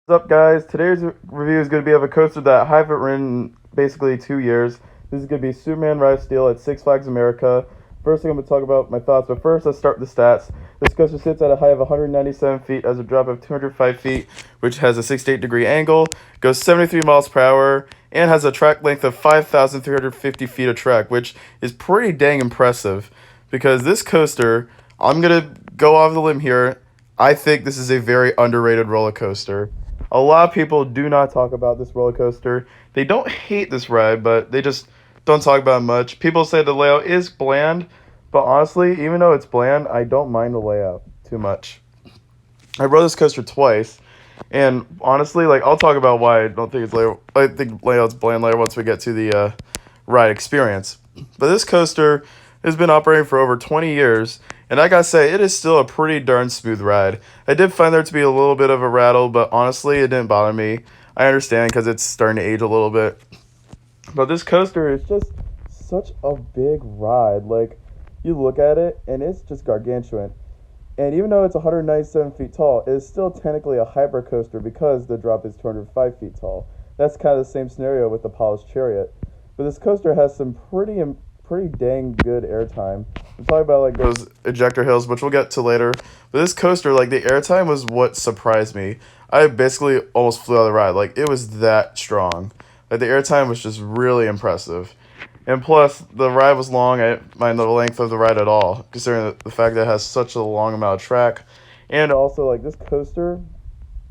What's up, guys? Today's review is going to be of a coaster that I haven't ridden basically 2 years. This is going to be Superman Ride of Steel at Six Flags America. First thing I'm going to talk about my thoughts, but first let's start with the stats. This coaster sits at a height of 197 feet, has a drop of 205 feet, which has a 68-degree angle, goes 73 miles per hour, and has a track length of 5,350 feet of track, which is pretty dang impressive. Because this coaster, I'm going to go off the limb here, I think this is a very underrated roller coaster. A lot of people do not talk about this roller coaster. They don't hate this ride, but they just don't talk about it much. People say the layout is bland, but honestly, even though it's bland, I don't mind the layout too much. I rode this coaster twice, and honestly, I'll talk about why I don't think it's layout. I think layout's bland later once we get to the ride experience. But this coaster has been operating for over 20 years, and I gotta say, it is still a pretty darn smooth ride. I did find there to be a little bit of a rattle, but honestly, it didn't bother me. I understand because it's starting to age a little bit. But this coaster is just such a big ride. You look at it, and it's just gargantuan. And even though it's 197 feet tall, it is still technically a hyper coaster because the drop is 205 feet tall. That's kind of the same scenario with the polished chariot. But this coaster has some pretty dang good airtime. I'm talking about those ejector hills, which we'll get to later. But this coaster, the airtime was what surprised me. I basically almost flew out of the ride. It was that strong. The airtime was just really impressive. And plus, the ride was long. I didn't mind the length of the ride at all, considering the fact that it has such a long amount of track. And also, this coaster,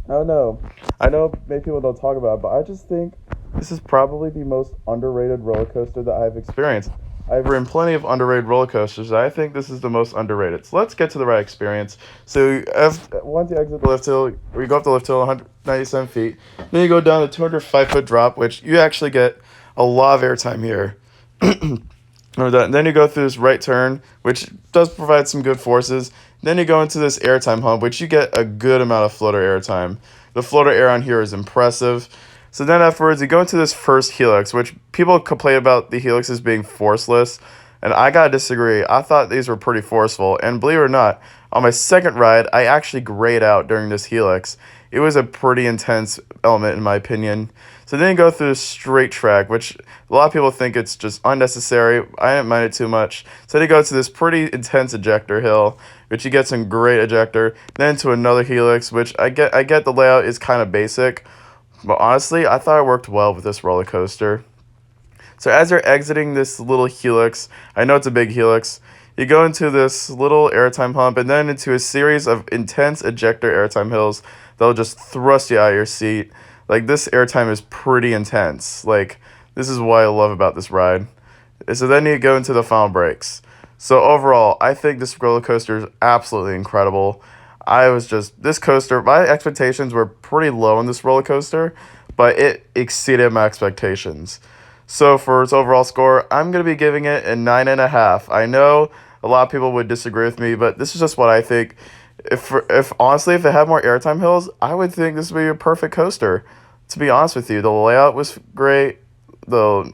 I don't know. I know many people don't talk about it, but I just think this is probably the most underrated roller coaster that I've experienced. I've ridden plenty of underrated roller coasters. I think this is the most underrated. So let's get to the ride experience. So once you exit the lift hill, or you go up the lift hill 197 feet, then you go down a 205-foot drop, which you actually get a lot of airtime here. Then you go through this right turn, which does provide some good forces. Then you go into this airtime hump, which you get a good amount of floater airtime. The floater air on here is impressive. So then afterwards, you go into this first helix, which people complain about the helixes being forceless, and I gotta disagree. I thought these were pretty forceful, and believe it or not, on my second ride, I actually grayed out during this helix. It was a pretty intense element in my opinion. So then you go through this straight track, which a lot of people think it's just unnecessary. I didn't mind it too much. So then you go to this pretty intense ejector hill, which you get some great ejector. Then to another helix, which I get the layout is kind of basic. But honestly, I thought it worked well with this roller coaster. So as you're exiting this little helix, I know it's a big helix, you go into this little airtime hump and then into a series of intense ejector airtime hills that'll just thrust you out of your seat. This airtime is pretty intense. This is what I love about this ride. So then you go into the final brakes. So overall, I think this roller coaster is absolutely incredible. This coaster, my expectations were pretty low in this roller coaster, but it exceeded my expectations. So for its overall score, I'm going to be giving it a 9.5. I know a lot of people would disagree with me, but this is just what I think. If honestly, if it had more airtime hills, I would think this would be a perfect coaster. To be honest with you, the layout was great, the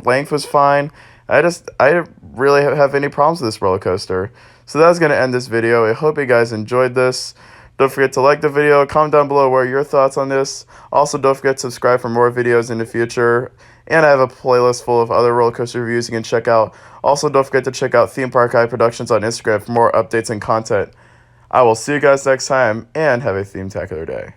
length was fine. I didn't really have any problems with this roller coaster. So that's going to end this video. I hope you guys enjoyed this. Don't forget to like the video, comment down below what are your thoughts on this. Also, don't forget to subscribe for more videos in the future. And I have a playlist full of other roller coaster reviews you can check out. Also, don't forget to check out Theme Park Eye Productions on Instagram for more updates and content. I will see you guys next time, and have a theme-tacular day.